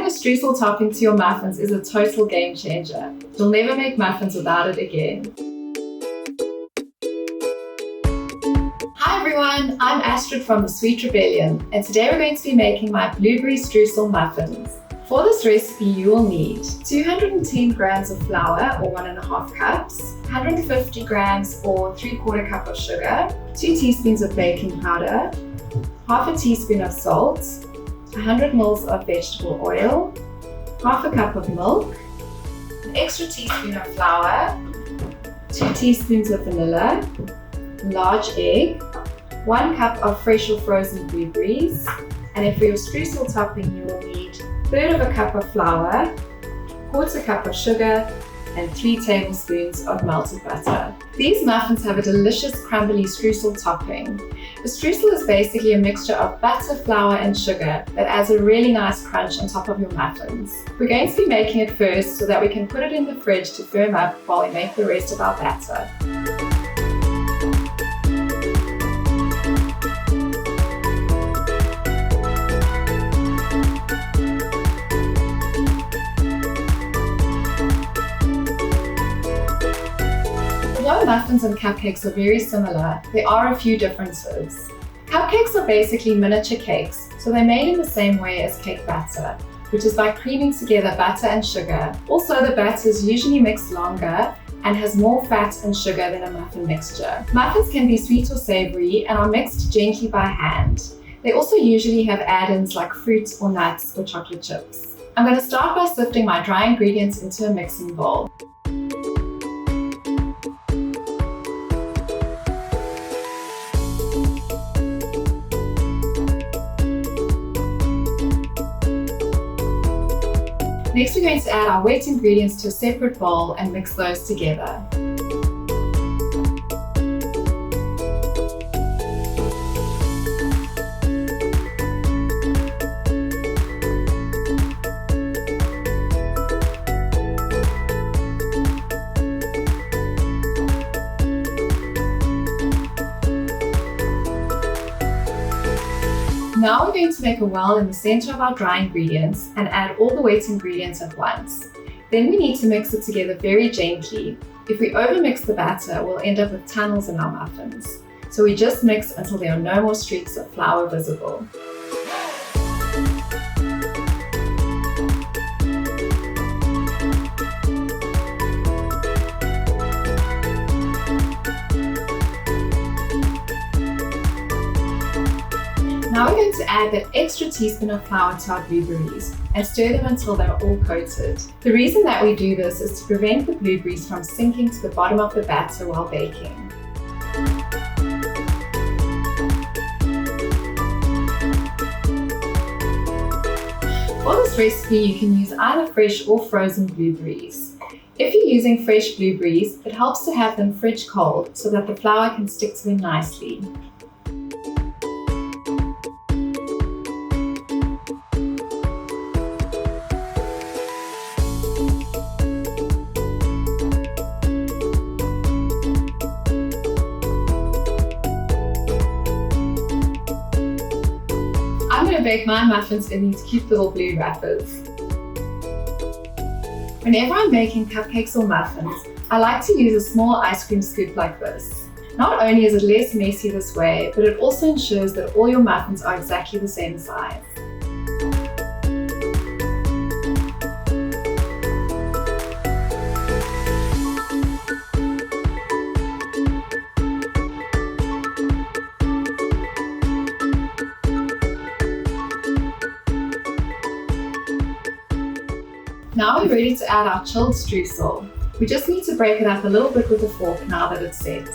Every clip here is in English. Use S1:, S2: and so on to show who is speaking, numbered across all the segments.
S1: a streusel topping to your muffins is a total game changer. You'll never make muffins without it again. Hi everyone, I'm Astrid from the Sweet Rebellion, and today we're going to be making my Blueberry Streusel Muffins. For this recipe, you will need 210 grams of flour or 1.5 cups, 150 grams or 3/4 cup of sugar, 2 teaspoons of baking powder, half a teaspoon of salt, 100 ml of vegetable oil, half a cup of milk, an extra teaspoon of flour, 2 teaspoons of vanilla, a large egg, 1 cup of fresh or frozen blueberries, and for your streusel topping you will need 1/3 of a cup of flour, 1/4 cup of sugar, and 3 tablespoons of melted butter. These muffins have a delicious crumbly streusel topping. The streusel is basically a mixture of butter, flour, and sugar that adds a really nice crunch on top of your muffins. We're going to be making it first so that we can put it in the fridge to firm up while we make the rest of our batter. Although muffins and cupcakes are very similar, there are a few differences. Cupcakes are basically miniature cakes, so they're made in the same way as cake batter, which is by creaming together butter and sugar. Also, the batter is usually mixed longer and has more fat and sugar than a muffin mixture. Muffins can be sweet or savory and are mixed gently by hand. They also usually have add-ins like fruit or nuts or chocolate chips. I'm going to start by sifting my dry ingredients into a mixing bowl. Next, we're going to add our wet ingredients to a separate bowl and mix those together. Now we're going to make a well in the center of our dry ingredients and add all the wet ingredients at once. Then we need to mix it together very gently. If we overmix the batter, we'll end up with tunnels in our muffins. So we just mix until there are no more streaks of flour visible. Now we're going to add that extra teaspoon of flour to our blueberries and stir them until they're all coated. The reason that we do this is to prevent the blueberries from sinking to the bottom of the batter while baking. For this recipe, you can use either fresh or frozen blueberries. If you're using fresh blueberries, it helps to have them fridge cold so that the flour can stick to them nicely. I'm going to bake my muffins in these cute little blue wrappers. Whenever I'm baking cupcakes or muffins, I like to use a small ice cream scoop like this. Not only is it less messy this way, but it also ensures that all your muffins are exactly the same size. Now we're ready to add our chilled streusel. We just need to break it up a little bit with a fork now that it's set.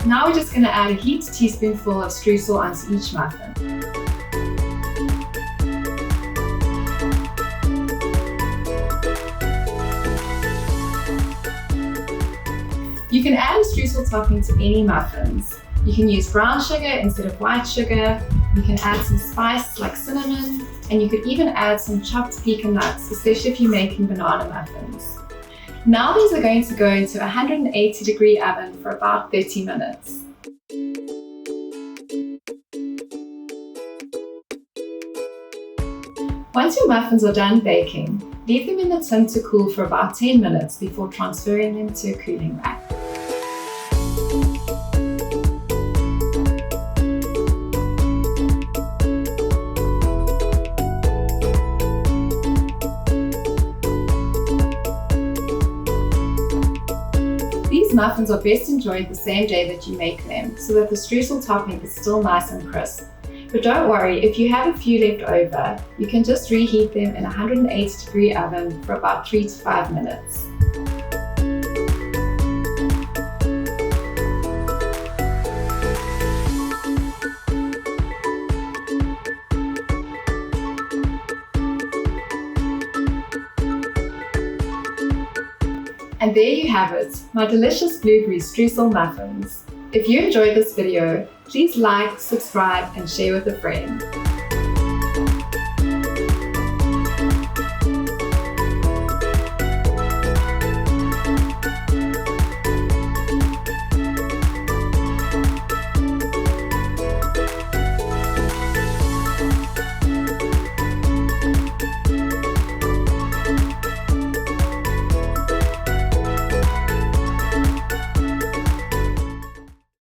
S1: Now we're just going to add a heaped teaspoonful of streusel onto each muffin. You can add a streusel topping to any muffins. You can use brown sugar instead of white sugar. You can add some spice like cinnamon, and you could even add some chopped pecan nuts, especially if you're making banana muffins. Now these are going to go into a 180-degree oven for about 30 minutes. Once your muffins are done baking, leave them in the tin to cool for about 10 minutes before transferring them to a cooling rack. These muffins are best enjoyed the same day that you make them, so that the streusel topping is still nice and crisp. But don't worry, if you have a few left over, you can just reheat them in a 180-degree oven for about 3 to 5 minutes. And there you have it, my delicious blueberry streusel muffins. If you enjoyed this video, please like, subscribe, and share with a friend.